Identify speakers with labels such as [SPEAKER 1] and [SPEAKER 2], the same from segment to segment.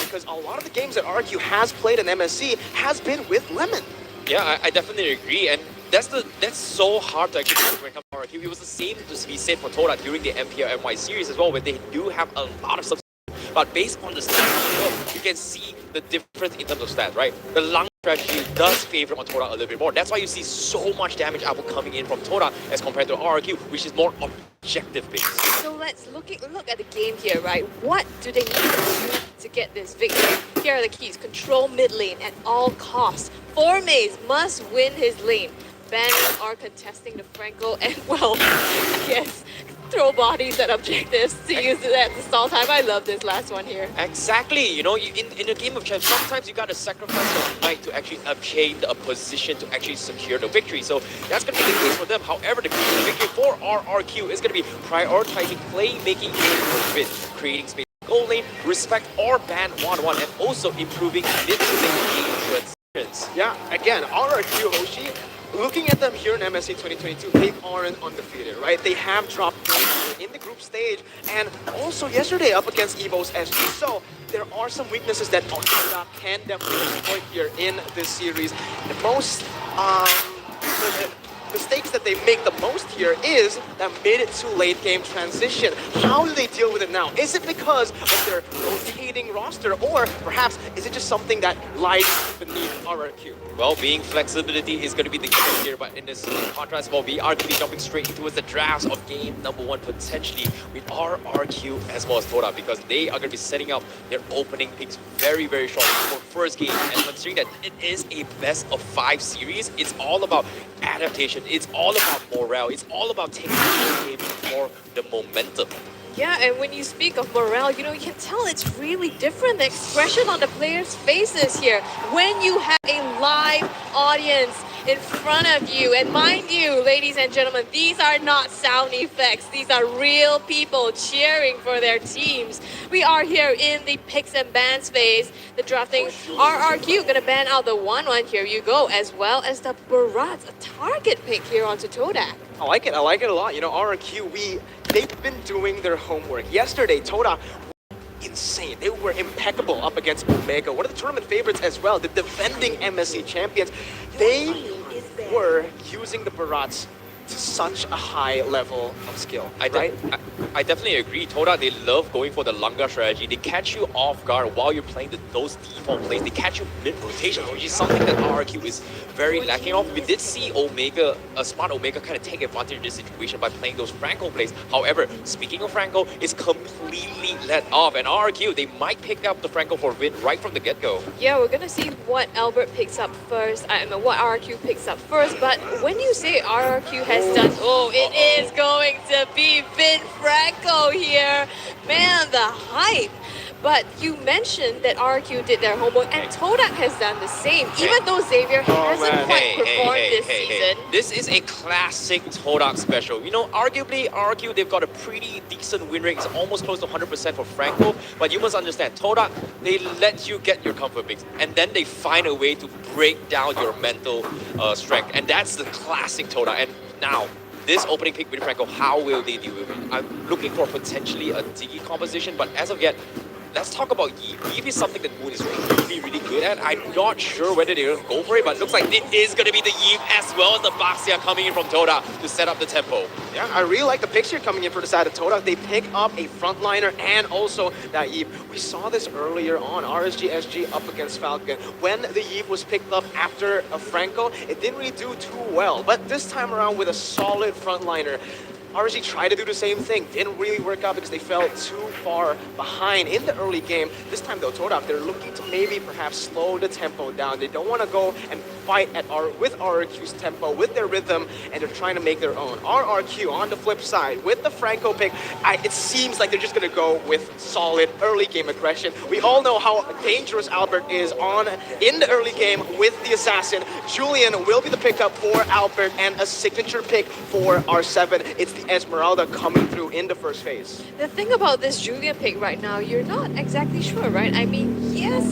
[SPEAKER 1] because a lot of the games that RQ has played in MSC has been with Lemon.
[SPEAKER 2] Yeah, I definitely agree, and that's so hard to actually do when it comes to RQ. It was the same to be said for Toda during the MPL NY series as well, where they do have a lot of substitutes. But based on the stats, you can see the difference in terms of stats, right? The Lang strategy does favor on Toda a little bit more. That's why you see so much damage output coming in from Toda as compared to RQ, which is more objective based.
[SPEAKER 3] So let's look at the game here, right? What do they need to do to get this victory? Here are the keys. Control mid lane at all costs. 4 Maze must win his lane. Banning are contesting the Franco and, well, I guess throw bodies at objectives to use it at the stall time. I love this last one here.
[SPEAKER 2] Exactly. You know, in a game of chess, sometimes you gotta sacrifice your might to actually obtain a position to actually secure the victory. So that's gonna be the case for them. However, the victory for RRQ is gonna be prioritizing playmaking for win, creating space goal lane, respect or ban 1-1, and also improving mid-to-lane game transitions.
[SPEAKER 1] Yeah, again, RRQ Hoshi, looking at them here in MSC 2022, they aren't undefeated, right? They have dropped in the group stage and also yesterday up against Evo's SG. So there are some weaknesses that Toda can definitely exploit here in this series. The most mistakes that they make the most here is that mid to late game transition. How do they deal with it now? Is it because of their rotating roster, or perhaps is it just something that lies beneath RRQ?
[SPEAKER 2] Well, being flexibility is going to be the key here, but in this contrast, well, we are going to be jumping straight into the drafts of game number 1 potentially with RRQ as well as Toda, because they are going to be setting up their opening picks very, very shortly for first game. And considering that it is a best of 5 series, it's all about adaptation. It's all about morale. It's all about taking the game for the momentum.
[SPEAKER 3] Yeah, and when you speak of morale, you know, you can tell it's really different. The expression on the players' faces here when you have a live audience in front of you. And mind you, ladies and gentlemen, these are not sound effects. These are real people cheering for their teams. We are here in the picks and bans phase. The drafting RRQ gonna ban out the 1-1. Here you go, as well as the Barat, a target pick here onto Todak.
[SPEAKER 1] I like it a lot. You know, RRQ, they've been doing their homework. Yesterday, Toda, insane. They were impeccable up against Omega, one of the tournament favorites as well, the defending MSC champions. They were using the Barats to such a high level of skill, right?
[SPEAKER 2] I definitely agree. Toda, they love going for the Langa strategy. They catch you off guard while you're playing those default plays. They catch you mid-rotation, which is something that RRQ is very lacking of. We did see Omega, a smart Omega, kind of take advantage of this situation by playing those Franco plays. However, speaking of Franco, it's completely let off. And RRQ, they might pick up the Franco for win right from the get-go.
[SPEAKER 3] Yeah, we're gonna see what Albert picks up first. I mean, what RRQ picks up first. But when you say RRQ has done, it is going to be Vin Franco here. Man, the hype. But you mentioned that RQ did their homework, and Todak has done the same, even though Xavier hasn't quite performed this season.
[SPEAKER 2] This is a classic Todak special. You know, arguably, RQ, they've got a pretty decent win rate. It's almost close to 100% for Franco. But you must understand, Todak, they let you get your comfort picks, and then they find a way to break down your mental strength. And that's the classic Todak. And now, this opening pick with Franco, how will they deal with it? I'm looking for potentially a Diggy composition, but as of yet, let's talk about Yeep. Yeep is something that Moon is really, really good at. I'm not sure whether they're going to go for it, but it looks like it is going to be the Yeep as well as the Baxia coming in from Toda to set up the tempo.
[SPEAKER 1] Yeah, I really like the picture coming in for the side of Toda. They pick up a frontliner and also that Yeep. We saw this earlier on, RSG SG up against Falcon. When the Yeep was picked up after a Franco, it didn't really do too well. But this time around with a solid frontliner, RSG tried to do the same thing, didn't really work out because they fell too far behind in the early game. This time though, Todak, they're looking to maybe perhaps slow the tempo down. They don't want to go and fight with RRQ's tempo, with their rhythm, and they're trying to make their own. RRQ on the flip side, with the Franco pick, it seems like they're just going to go with solid early game aggression. We all know how dangerous Albert is in the early game with the Assassin. Julian will be the pickup for Albert and a signature pick for R7. It's the Esmeralda coming through in the first phase.
[SPEAKER 3] The thing about this Julian pick right now, you're not exactly sure, right? I mean, yes,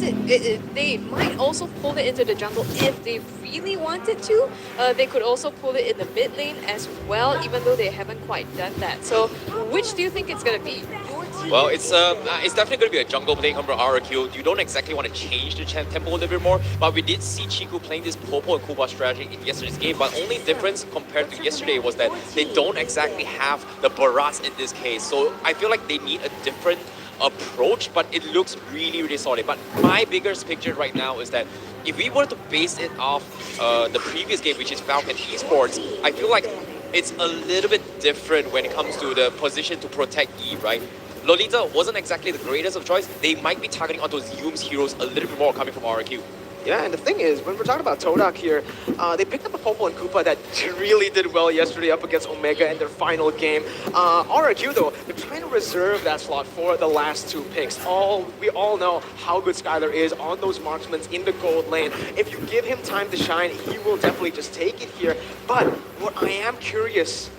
[SPEAKER 3] they might also pull it into the jungle if they really wanted to. They could also pull it in the mid lane as well, even though they haven't quite done that. So which do you think it's going to be?
[SPEAKER 4] Your team
[SPEAKER 2] Well, it's definitely going to be a jungle play coming from RRQ. You don't exactly want to change the tempo a little bit more, but we did see Chiku playing this Popo and Kuba strategy in yesterday's game. But only difference compared to yesterday was that they don't exactly have the barrage in this case. So I feel like they need a different approach, but it looks really, really solid. But my biggest picture right now is that if we were to base it off the previous game, which is Falcon Esports, I feel like it's a little bit different when it comes to the position to protect Eve, right? Lolita wasn't exactly the greatest of choice. They might be targeting onto Zoom's heroes a little bit more coming from RRQ.
[SPEAKER 1] Yeah, and the thing is, when we're talking about Todak here, they picked up a Popo and Koopa that really did well yesterday up against Omega in their final game. RRQ, though, they're trying to reserve that slot for the last two picks. We all know how good Skylar is on those marksmen in the gold lane. If you give him time to shine, he will definitely just take it here. But what I am curious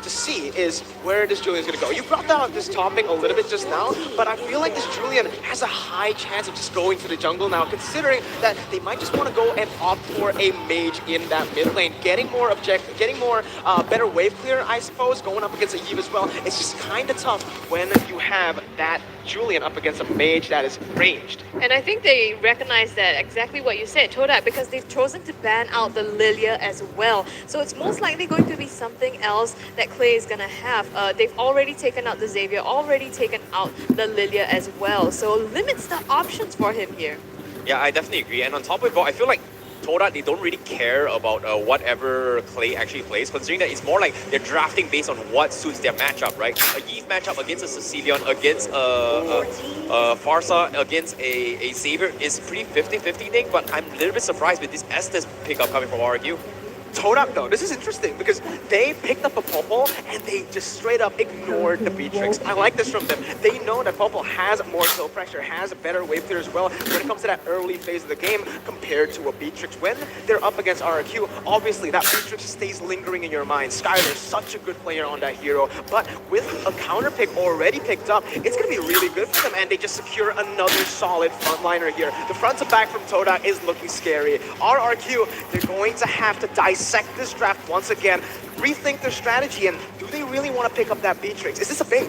[SPEAKER 1] to see is where this Julian's gonna go. You brought down this topic a little bit just now, but I feel like this Julian has a high chance of just going to the jungle now, considering that they might just want to go and opt for a mage in that mid lane, getting more better wave clear, I suppose, going up against a Eve as well. It's just kind of tough when you have that Julian up against a mage that is ranged.
[SPEAKER 3] And I think they recognize that, exactly what you said, Todak, because they've chosen to ban out the Lilia as well. So it's most likely going to be something else that Clay is going to have. They've already taken out the Xavier, already taken out the Lilia as well. So limits the options for him here.
[SPEAKER 2] Yeah, I definitely agree. And on top of it, I feel like Todak, they don't really care about whatever Clay actually plays, considering that it's more like they're drafting based on what suits their matchup, right? A Eve matchup against a Sicilian, against Farsa, against a Xavier is pretty 50-50 thing, but I'm a little bit surprised with this Estes pickup coming from RQ.
[SPEAKER 1] Todak, though, this is interesting because they picked up a Popo and they just straight up ignored the Beatrix. I like this from them. They know that Popo has more kill pressure, has a better wave clear as well when it comes to that early phase of the game compared to a Beatrix. When they're up against RQ, obviously that Beatrix stays lingering in your mind. Skylar is such a good player on that hero, but with a counter pick already picked up, it's going to be really good for them, and they just secure another solid frontliner here. The front to back from Todak is looking scary. RRQ, they're going to have to dissect this draft once again, rethink their strategy, and do they really want to pick up that Beatrix? Is this a bait?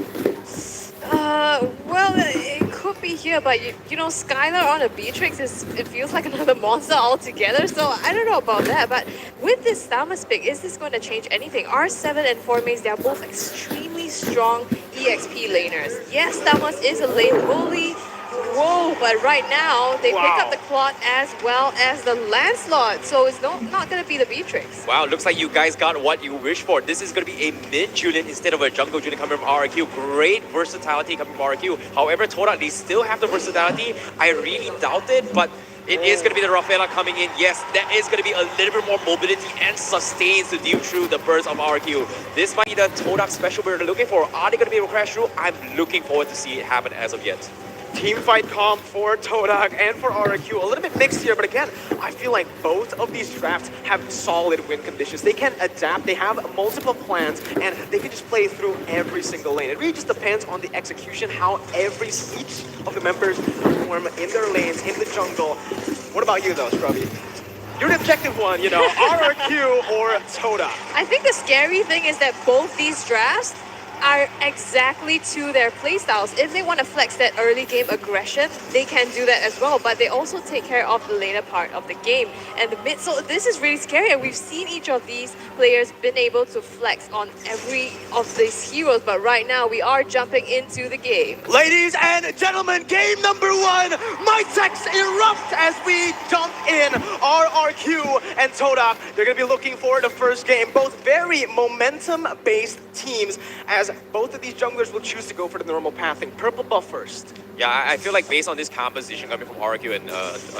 [SPEAKER 3] Well, it could be here, but you know, Skylar on a Beatrix it feels like another monster altogether, so I don't know about that. But with this Thamus pick, is this going to change anything? R7 and 4 mains, they are both extremely strong EXP laners. Yes, Thamus is a lane bully. Whoa, but right now they pick up the Claude as well as the Lancelot, so it's not going to be the Beatrix.
[SPEAKER 2] Wow, looks like you guys got what you wished for. This is going to be a mid Julian instead of a jungle Julian coming from RQ. Great versatility coming from RQ. However, Todak, they still have the versatility. I really doubt it, but it is going to be the Rafaela coming in. Yes, that is going to be a little bit more mobility and sustains to deal through the burst of RQ. This might be the Todak special we're looking for. Are they going to be able to crash through? I'm looking forward to see it happen as of yet.
[SPEAKER 1] Team fight comp for Todak and for RQ. A little bit mixed here, but again, I feel like both of these drafts have solid win conditions. They can adapt, they have multiple plans, and they can just play through every single lane. It really just depends on the execution, how each of the members perform in their lanes, in the jungle. What about you though, Scrubby? You're the objective one, you know, RRQ or Todak.
[SPEAKER 3] I think the scary thing is that both these drafts are exactly to their playstyles. If they want to flex that early game aggression, they can do that as well, but they also take care of the later part of the game and the mid. So this is really scary, and we've seen each of these players been able to flex on every of these heroes, but right now we are jumping into the game.
[SPEAKER 1] Ladies and gentlemen, game number 1, my techs erupt as we jump in. RRQ and Todak, they're going to be looking for the first game. Both very momentum-based teams, as both of these junglers will choose to go for the normal pathing. Purple buff first.
[SPEAKER 2] Yeah, I feel like based on this composition coming from RQ and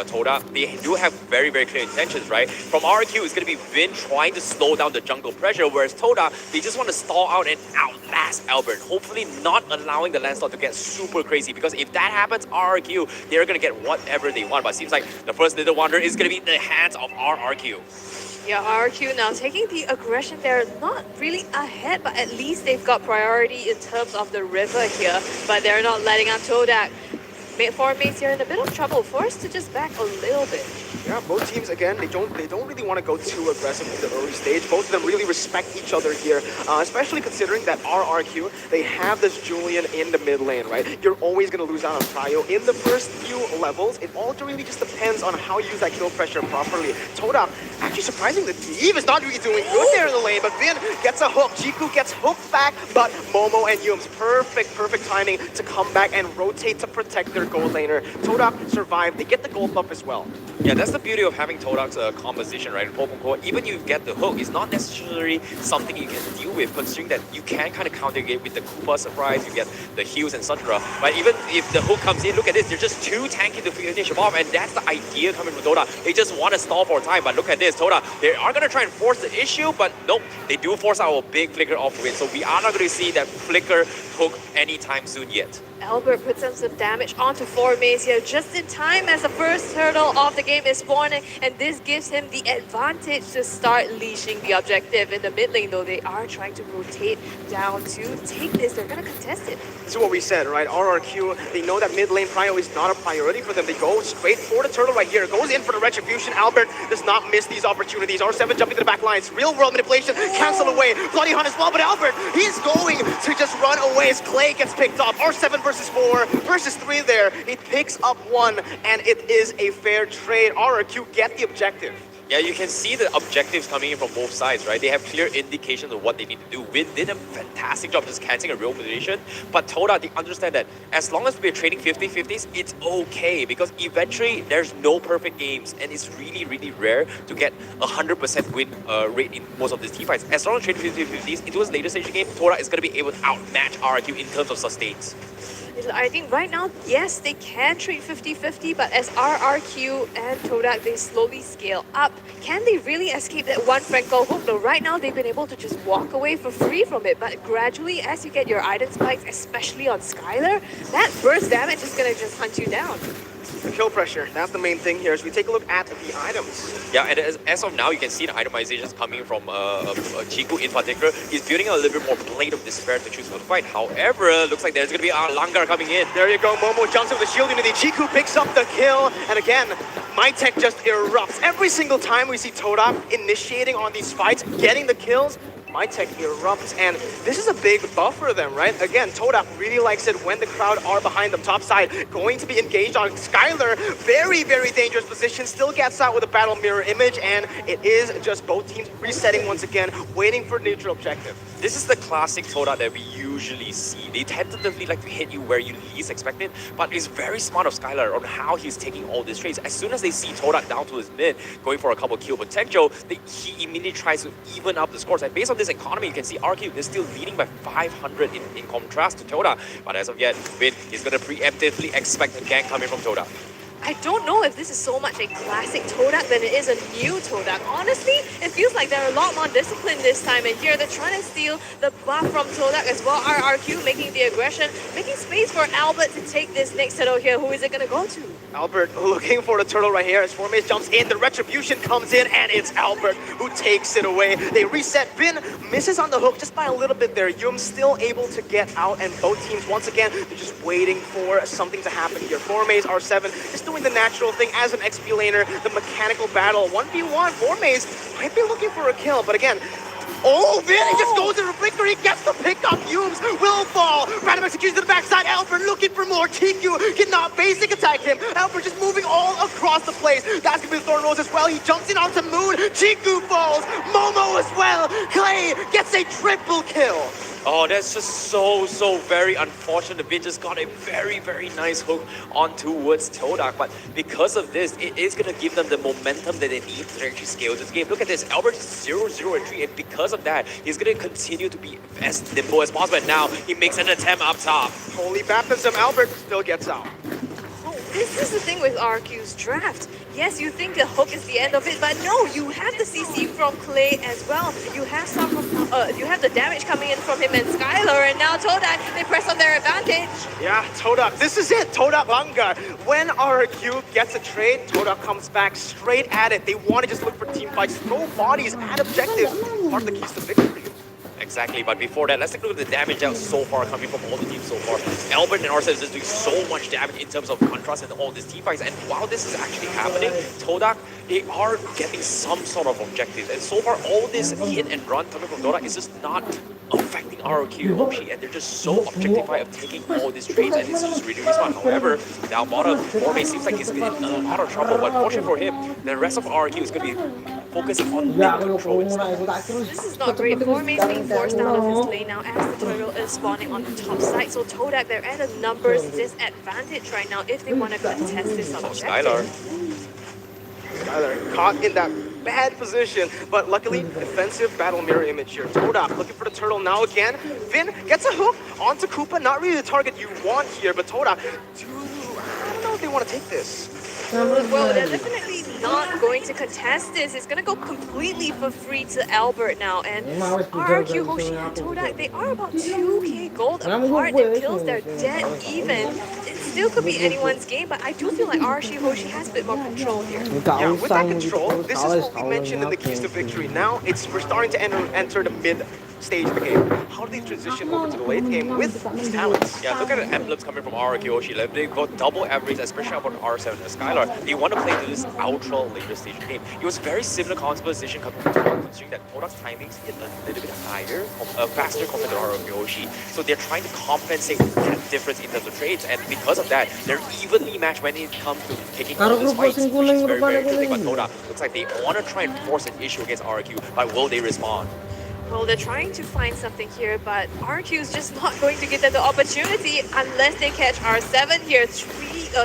[SPEAKER 2] Todak, they do have very, very clear intentions, right? From RQ, it's going to be Vin trying to slow down the jungle pressure, whereas Todak, they just want to stall out and outlast Albert, hopefully not allowing the Lancelot to get super crazy, because if that happens, RQ, they're going to get whatever they want. But it seems like the first Little Wonder is going to be in the hands of RRQ.
[SPEAKER 3] Yeah, RQ now taking the aggression. They're not really ahead, but at least they've got priority in terms of the river here. But they're not letting up Todak. Four mates here in a bit of trouble, forced to just back a little bit.
[SPEAKER 1] Yeah, both teams again. They don't really want to go too aggressive in the early stage. Both of them really respect each other here, especially considering that RRQ they have this Julian in the mid lane, right? You're always gonna lose out on prio in the first few levels. It all really just depends on how you use that kill pressure properly. Todak actually surprising that Eve is not really doing good there in the lane, but Vin gets a hook. Jiku gets hooked back, but Momo and Yums perfect timing to come back and rotate to protect their gold laner. Todak survived. They get the gold buff as well.
[SPEAKER 2] Yeah, that's the beauty of having Todak's composition, right? In Pokemon, even you get the hook, it's not necessarily something you can deal with, considering that you can kind of counter it with the Koopa surprise, you get the heals, etc. But even if the hook comes in, look at this, they're just too tanky to finish him off, and that's the idea coming from Todak. They just want to stall for time, but look at this, Todak, they are going to try and force the issue, but nope, they do force our big flicker off the win, so we are not going to see that flicker hook anytime soon yet.
[SPEAKER 3] Albert puts some damage onto Four Maze here just in time as the first turtle of the game is spawning, and this gives him the advantage to start leashing the objective. In the mid lane though, they are trying to rotate down to take this. They're gonna contest it.
[SPEAKER 1] This is what we said, right? RRQ, they know that mid lane prio is not a priority for them. They go straight for the turtle right here. Goes in for the retribution. Albert does not miss these opportunities. R7 jumping to the back lines. Real world manipulation. Cancel away. Bloody Hunt as well, but Albert, he's going to just run away as Clay gets picked up. R7 versus 4 versus 3 there. He picks up 1, and it is a fair trade. RRQ get the objective.
[SPEAKER 2] Yeah, you can see the objectives coming in from both sides, right? They have clear indications of what they need to do. Win did a fantastic job just canceling a real position, but Toda, they understand that as long as we're trading 50-50s, it's okay, because eventually there's no perfect games, and it's really, really rare to get 100% win rate in most of these team fights. As long as trading 50-50s, into his later stage game, Toda is going to be able to outmatch RRQ in terms of sustains.
[SPEAKER 3] I think right now, yes, they can trade 50-50, but as RRQ and Todak, they slowly scale up. Can they really escape that one Franco hook? Though right now, they've been able to just walk away for free from it, but gradually, as you get your item spikes, especially on Skylar, that burst damage is going to just hunt you down.
[SPEAKER 1] The kill pressure, that's the main thing here. As we take a look at the items.
[SPEAKER 2] Yeah, and as of now, you can see the itemizations coming from Chiku in particular. He's building a little bit more Blade of Despair to choose for the fight. However, looks like there's going to be a Langar coming in.
[SPEAKER 1] There you go, Momo jumps over the shield unity. Chiku picks up the kill, and again, my tech just erupts. Every single time we see Todak initiating on these fights, getting the kills, my tech erupts, and this is a big buff for them, right? Again, Todak really likes it when the crowd are behind them. Top side, going to be engaged on Skylar. Very, very dangerous position. Still gets out with a battle mirror image, and it is just both teams resetting once again, waiting for neutral objective.
[SPEAKER 2] This is the classic Todak that we usually see. They tentatively like to hit you where you least expect it, but it's very smart of Skylar on how he's taking all these trades. As soon as they see Todak down to his mid, going for a couple kill potential, he immediately tries to even up the scores. And based on this economy, you can see RQ is still leading by 500 in contrast to Todak. But as of yet, Vin is going to preemptively expect a gank coming from Todak.
[SPEAKER 3] I don't know if this is so much a classic Todak than it is a new Todak. Honestly, it feels like they're a lot more disciplined this time, and here they're trying to steal the buff from Todak as well. RRQ making the aggression, making space for Albert to take this next turtle here. Who is it going to go to?
[SPEAKER 1] Albert looking for the turtle right here as Formase jumps in. The retribution comes in, and it's Albert who takes it away. They reset. Bin misses on the hook just by a little bit there. Yum still able to get out, and both teams, once again, they're just waiting for something to happen here. Formase, R7, just doing the natural thing as an XP laner, the mechanical battle. 1v1, Formase might be looking for a kill, but again, oh, Vin, he just goes in a flicker, he gets the pick up, Yums will fall. Random execution to the backside, Albert looking for more. TQ cannot basic attack him. Albert just moving all across the place. That's gonna be the Thorn Rose as well. He jumps in onto Moon, Chiku falls, Momo as well. Clay gets a triple kill.
[SPEAKER 2] Oh, that's just so very unfortunate. Vin just got a very, very nice hook on towards Todak, but because of this, it is going to give them the momentum that they need to actually scale this game. Look at this, Albert is 0-0-3, and because of that, he's going to continue to be as nimble as possible, and now he makes an attempt up top.
[SPEAKER 1] Holy baptism, Albert still gets out.
[SPEAKER 3] This is the thing with RQ's draft. Yes, you think the hook is the end of it, but no, you have the CC from Clay as well. You have some from, you have the damage coming in from him and Skylar, and now Todak, they press on their advantage.
[SPEAKER 1] Yeah, Todak, this is it, Todak Langar. When RQ gets a trade, Todak comes back straight at it. They want to just look for team fights, throw bodies at objectives. Part of the keys to victory.
[SPEAKER 2] exactly. But before that, let's take a look at the damage out so far coming from all the teams so far. Albert and Arsenal is just doing so much damage in terms of contrast and all these team fights. And while this is actually happening, Todak, they are getting some sort of objectives. And so far, all this hit and run coming from Todak is just not affecting ROQ Hoshi, and they're just so objectified of taking all these trades, and it's just really, really smart. However, now bottom, Forme seems like he's in a lot of trouble, but fortunately for him, the rest of ROQ is going to be focusing on mid control instead.
[SPEAKER 3] This is not great. Forme is being forced out of his lane now as the turtle is spawning on the top side. So Todak, they're at a numbers disadvantage right now if they want to contest this objective.
[SPEAKER 2] Skylar.
[SPEAKER 1] Skylar caught in that bad position, but luckily defensive battle mirror image here. Todak looking for the turtle now again. Finn gets a hook onto Koopa, not really the target you want here, but Todak, I don't know if they want to take this.
[SPEAKER 3] Well, they're definitely not going to contest this. It's going to go completely for free to Albert now. And RRQ, Hoshi, and Todak, they are about 2k gold apart. Their kills, they're dead even. It still could be anyone's game, but I do feel like RRQ, Hoshi has a bit more control here.
[SPEAKER 1] Yeah, with that control, this is what we mentioned in the keys to victory. Now, we're starting to enter the mid stage of the game. How do they transition over to the late game with these talents?
[SPEAKER 2] Yeah, look at the emblems coming from RRQ Hoshi. Like, they've got double average, especially about R7 and Skylar. They want to play this ultra later stage game. It was very similar composition considering that Todak's timings hit a little bit higher, faster compared to RRQ Hoshi. So they're trying to compensate that difference in terms of trades, and because of that, they're evenly matched when it comes to taking on this fight, which is very, very interesting. But Todak looks like they want to try and force an issue against RRQ, but will they respond?
[SPEAKER 3] Well, they're trying to find something here, but RQ is just not going to give them the opportunity unless they catch R7 here.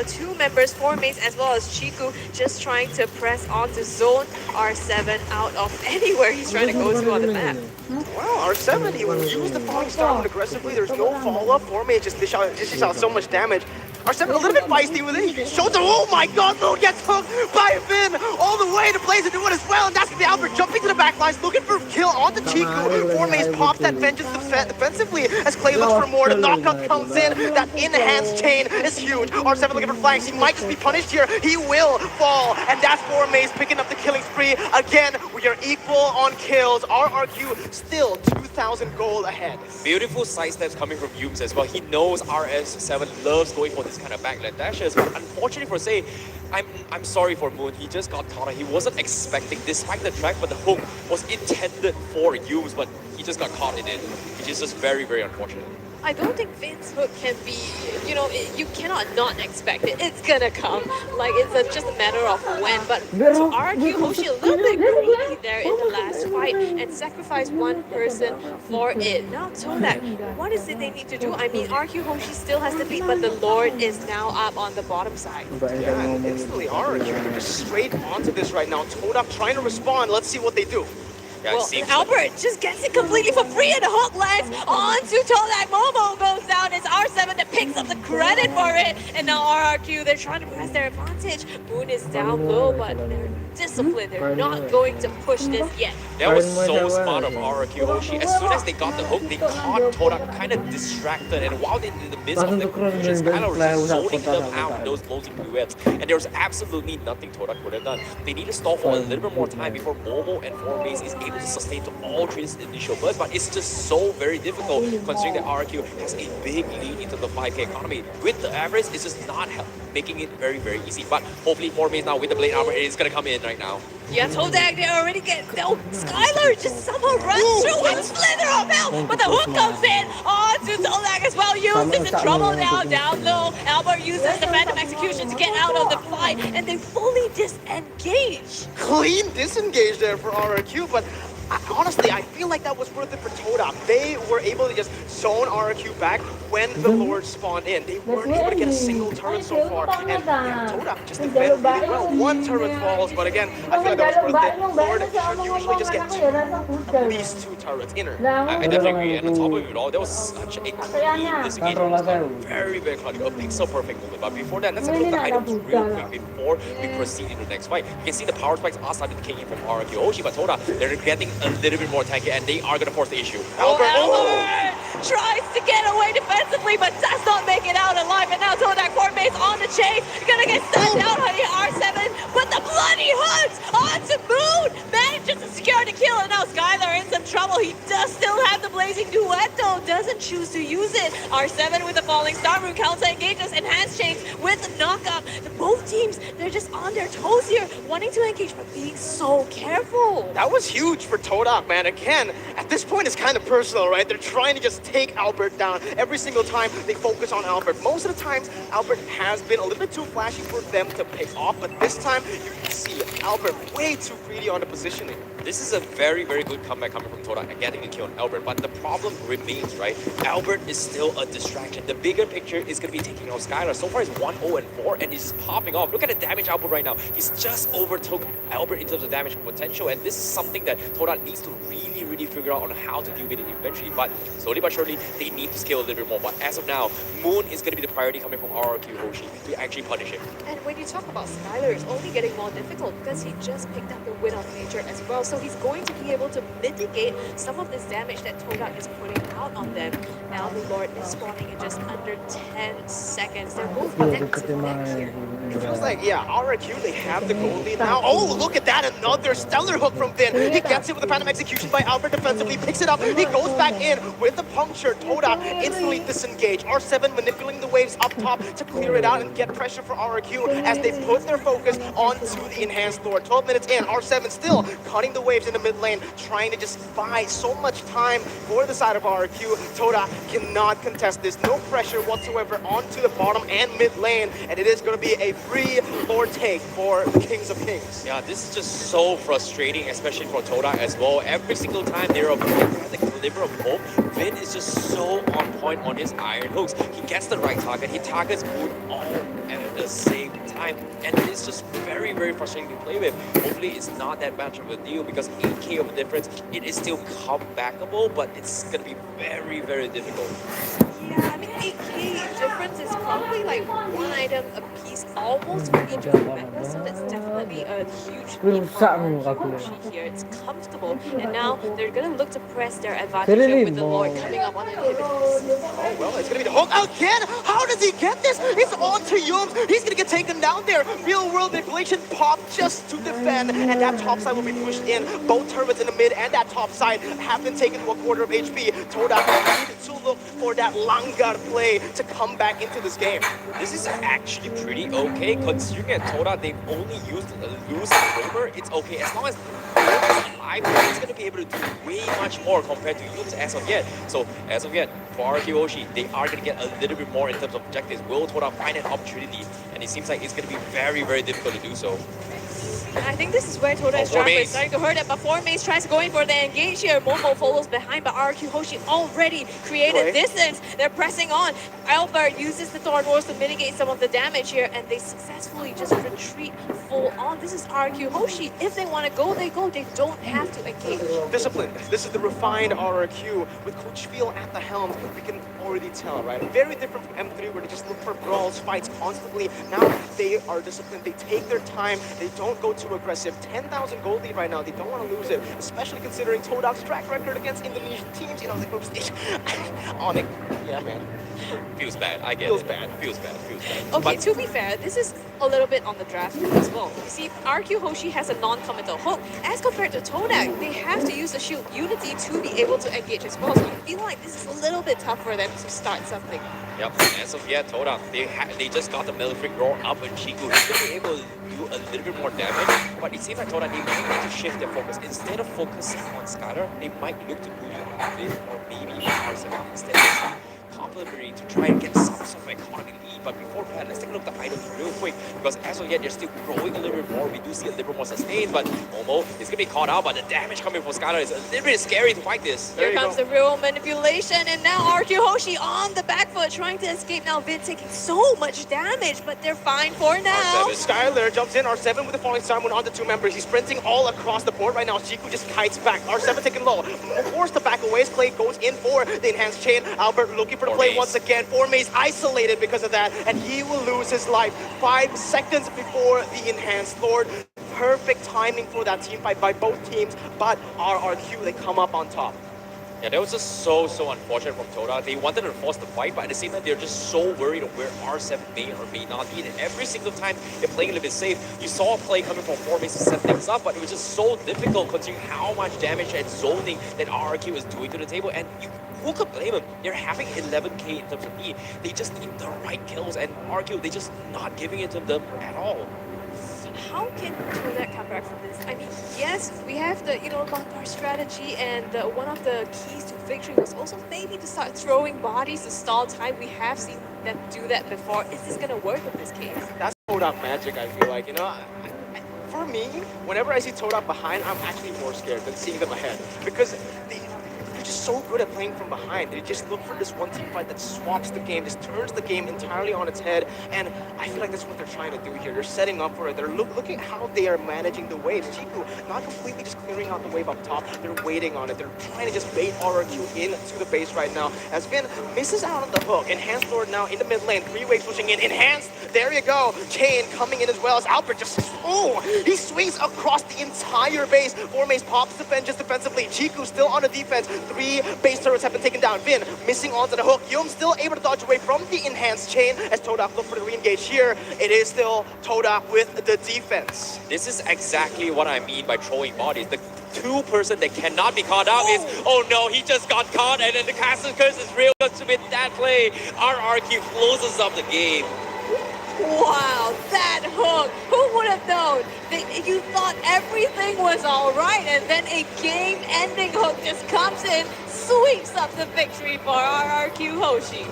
[SPEAKER 3] Two members, 4 mates, as well as Chiku, just trying to press on to zone R7 out of anywhere he's trying to go to on the map.
[SPEAKER 1] Well, R7, he would use the falling star aggressively. There's no follow-up. 4 mates just dishes out so much damage. R7 a little bit feisty with it. He showed them, oh my god, Moon gets hooked by Finn all the way to Blaze and do it as well. And that's the Albert jumping to the back lines, looking for a kill on the Chiku. 4 mates pops that vengeance defensively as Clay looks for more. The knockup comes in. That enhanced chain is huge. R7 looking for flanks. He might just be punished here. He will fall. And that's 4 mates picking up the killing spree. Again, we are equal on kills. RRQ still 2,000 gold ahead.
[SPEAKER 2] Beautiful side steps coming from Yums as well. He knows RS7 loves going for this kind of backline dashes, but unfortunately for Say, I'm sorry for Moon. He just got caught. He wasn't expecting, despite the track, but the hook was intended for Yums, but he just got caught in it, which is just very, very unfortunate.
[SPEAKER 3] I don't think Finn's hook can be, you cannot not expect it. It's gonna come. Like, it's just a matter of when. But to RQ Hoshi a little bit greedy there in the last fight and sacrifice one person for it. Now Todak, what is it they need to do? I mean, RQ Hoshi still has to beat, but the Lord is now up on the bottom side.
[SPEAKER 1] Yeah, and instantly RQ, they're just straight onto this right now. Todak trying to respond. Let's see what they do.
[SPEAKER 2] Yeah,
[SPEAKER 3] well, Albert just gets it completely for free, and the hook lands onto Todak. Momo goes down. It's R7 that picks up the credit for it. And now RRQ, they're trying to press their advantage. Moon is down low, but they're disciplined. They're not going to push this yet.
[SPEAKER 2] That was so smart of RRQ Hoshi. As soon as they got the hook, they caught Todak kind of distracted. And while they're in the midst of the confusion, Skylar was just zoning them out in those closing duets. And there was absolutely nothing Todak would have done. They need to stall for a little bit more time before Momo and 4 Maze is able to sustain to all three initial bursts, but it's just so very difficult considering that RQ has a big lead into the 5k economy. With the average, it's just not making it very, very easy. But hopefully 4 Maze now with the blade armor, it is going to come in right now.
[SPEAKER 3] Yeah, Todak, they already get... Oh, Skylar just somehow runs through with slither of health, but the hook comes in onto Todak as well. Yums is in trouble now, down low. Albert uses the Phantom Execution to get out of the fight, and they fully disengage.
[SPEAKER 1] Clean disengage there for RRQ, but honestly, I feel like that was worth it for Todak. They were able to just zone RRQ back when the Lord spawned in. They weren't able to get a single turret so far. And yeah, Todak just defended really well. 1 turret falls, but again, I feel like that was worth it. Lord should usually just get at least 2 turrets in her.
[SPEAKER 2] I definitely agree. And on top of it all, there was such a clean disengagement. Very, very clutch. A pixel perfect moment. But before that, let's have a look at the items real quick before we proceed into the next fight. You can see the power spikes are starting to kick in from RRQ Hoshi, but Todak, they're getting a little bit more tanky, and they are going to force the issue.
[SPEAKER 3] Albert tries to get away defensively, but does not make it out alive. And now Todak 4 Maze on the chase. Gonna get stunned out on the R7, but the bloody hooks onto Moon manages to secure the kill. And now Skylar in some trouble. He does still have the blade blazing duet though, doesn't choose to use it. R7 with the falling star root, counter engages, enhanced chains with the knockup. Both teams, they're just on their toes here, wanting to engage, but being so careful.
[SPEAKER 1] That was huge for TikTok, man. Again, at this point, it's kind of personal, right? They're trying to just take Albert down. Every single time they focus on Albert. Most of the times, Albert has been a little bit too flashy for them to pick off, but this time, you can see Albert way too greedy on the positioning.
[SPEAKER 2] This is a very, very good comeback coming from Toda and getting a kill on Albert, but the problem remains, right? Albert is still a distraction. The bigger picture is going to be taking out Skylar. So far, he's 1-0-4, and he's popping off. Look at the damage output right now. He's just overtook Albert in terms of damage potential, and this is something that Toda needs to really figure out on how to deal with it eventually. But slowly but surely, they need to scale a little bit more. But as of now, Moon is going to be the priority coming from RRQ Hoshi to actually punish him.
[SPEAKER 3] And when you talk about Skylar, it's only getting more difficult because he just picked up the win of nature as well. So he's going to be able to mitigate some of this damage that Toda is putting out on them. Now the Lord is spawning in just under 10 seconds. They're both neck to neck here.
[SPEAKER 1] It feels like, yeah, RRQ, they have the goal lead now. Oh, look at that, another stellar hook from Vin. He gets it with the Phantom Execution by Albert defensively, picks it up, he goes back in with the puncture. Toda instantly disengaged. R7 manipulating the waves up top to clear it out and get pressure for RRQ as they put their focus onto the Enhanced Lord. 12 minutes in, R7 still cutting the waves in the mid lane, trying to just buy so much time for the side of RRQ. Toda cannot contest this. No pressure whatsoever onto the bottom and mid lane, and it is going to be a free Lord take for the Kings of Kings.
[SPEAKER 2] Yeah, this is just so frustrating, especially for Toda as well. Every single time they're a the glimmer of hope, Vin is just so on point on his iron hooks. He gets the right target, he targets Moon all at the same time, and it is just very frustrating to play with. Hopefully it's not that much of a deal because 8k of a difference, it is still comebackable, but it's gonna be very difficult.
[SPEAKER 3] Yeah, I mean 8k difference is probably like one item a piece almost for each of the members, so that's definitely a huge leap for Hoshi here. It's comfortable, and now they're gonna look to press their advantage here with the Lord coming up on inhibitors.
[SPEAKER 1] Oh, well, it's going to be the hook again. How does he get this? It's on to Yums. He's going to get taken down there. Real world manipulation pop just to defend, and that top side will be pushed in. Both turrets in the mid and that top side have been taken to a quarter of HP. Toda needed to look for that Langar play to come back into this game.
[SPEAKER 2] This is actually pretty okay, considering that Toda, they've only used loose Rover. It's okay, as long as alive, he's going to be able to do way much more compared to Yums as of yet. So, as of yet, for RRQ Hoshi, they are going to get a little bit more in terms of objectives. Will Toda find an opportunity? And it seems like it's going to be very difficult to do so.
[SPEAKER 3] And I think this is where Toda is starting to hurt it. But 4Maze tries going for the engage here. Momo follows behind, but RRQ Hoshi already created distance. They're pressing on. Albert uses the Thorn Wars to mitigate some of the damage here, and they successfully just retreat full on. This is RRQ Hoshi. If they want to go, they go. They don't have to engage.
[SPEAKER 1] Discipline. This is the refined RRQ. With Coach Phil at the helm, we can already tell, right? Very different from M3, where they just look for brawls, fights constantly. Now they are disciplined. They take their time. They don't go too aggressive. 10,000 gold lead right now. They don't want to lose it, especially considering Todok's track record against Indonesian teams. You know, the group stage. On it. Yeah, man.
[SPEAKER 2] Feels bad. I get
[SPEAKER 1] Feels
[SPEAKER 2] it.
[SPEAKER 1] bad.
[SPEAKER 2] Feels bad.
[SPEAKER 3] Okay, to be fair, this is a little bit on the draft as well. You see, RQ Hoshi has a non-committal hook. As compared to Todak, they have to use the shield Unity to be able to engage as well. So I feel like this is a little bit tough for them to start something.
[SPEAKER 2] Yep, as of yet, Toda, they just got the Malefic Roar up and Chiku. He's going to be able to do a little bit more damage, but it seems like Toda, they might need to shift their focus. Instead of focusing on Skylar, they might look to pull you on Vin or maybe R7 instead of complementary to try and get some sort of economy lead. But before that, let's take a look at the items real quick, because as of yet, they're still growing a little bit more. We do see a little bit more sustained, but Momo is going to be caught out, but the damage coming from Skylar is a little bit scary to fight this.
[SPEAKER 3] Here comes the real manipulation, and now RQ Hoshi on the back foot, trying to escape. Now Vin taking so much damage, but they're fine for now.
[SPEAKER 1] Skylar jumps in, R7 with the falling star moon on the two members. He's sprinting all across the board right now. Chiku just kites back. R7 taking low. Forced to back away. Clay goes in for the enhanced chain. Albert looking for the play once again. 4Maze isolated because of that, and he will lose his life 5 seconds before the enhanced Lord. Perfect timing for that team fight by both teams, but RRQ, they come up on top.
[SPEAKER 2] Yeah, that was just so unfortunate from Toda. They wanted to force the fight, but at the same time, they're just so worried of where R7 may or may not be. And every single time they're playing a little bit safe, you saw a play coming from 4 mates to set things up, but it was just so difficult considering how much damage and zoning that RRQ is doing to the table. And who could blame them? They're having 11k in terms of E. They just need the right kills, and RQ, they're just not giving it to them at all.
[SPEAKER 3] How can Toda come back from this? I mean, yes, we have the long-term strategy, and one of the keys to victory was also maybe to start throwing bodies to stall time. We have seen them do that before. Is this gonna work in this case?
[SPEAKER 1] That's Todak magic, I feel like. For me, whenever I see Todak behind, I'm actually more scared than seeing them ahead. Because they're just so good at playing from behind. They just look for this one team fight that swaps the game, just turns the game entirely on its head. And I feel like that's what they're trying to do here. They're setting up for it. They're looking at how they are managing the waves. Chiku not completely just clearing out the wave up top. They're waiting on it. They're trying to just bait RRQ into the base right now. As Vin misses out on the hook. Enhanced Lord now in the mid lane. 3 waves pushing in. Enhanced. There you go. Chain coming in as well as Albert just, he swings across the entire base. 4 mace pops just defensively. Chiku still on the defense. 3 base turrets have been taken down. Vin missing onto the hook. Yum still able to dodge away from the enhanced chain as Todak look for the re-engage here. It is still Todak with the defense.
[SPEAKER 2] This is exactly what I mean by throwing bodies. The 2-person that cannot be caught out is, oh no, he just got caught, and then the castle curse is real. With that play, RRQ closes up the game.
[SPEAKER 3] Wow, that hook! Who would have known that you thought everything was alright, and then a game-ending hook just comes in, sweeps up the victory for RRQ Hoshi.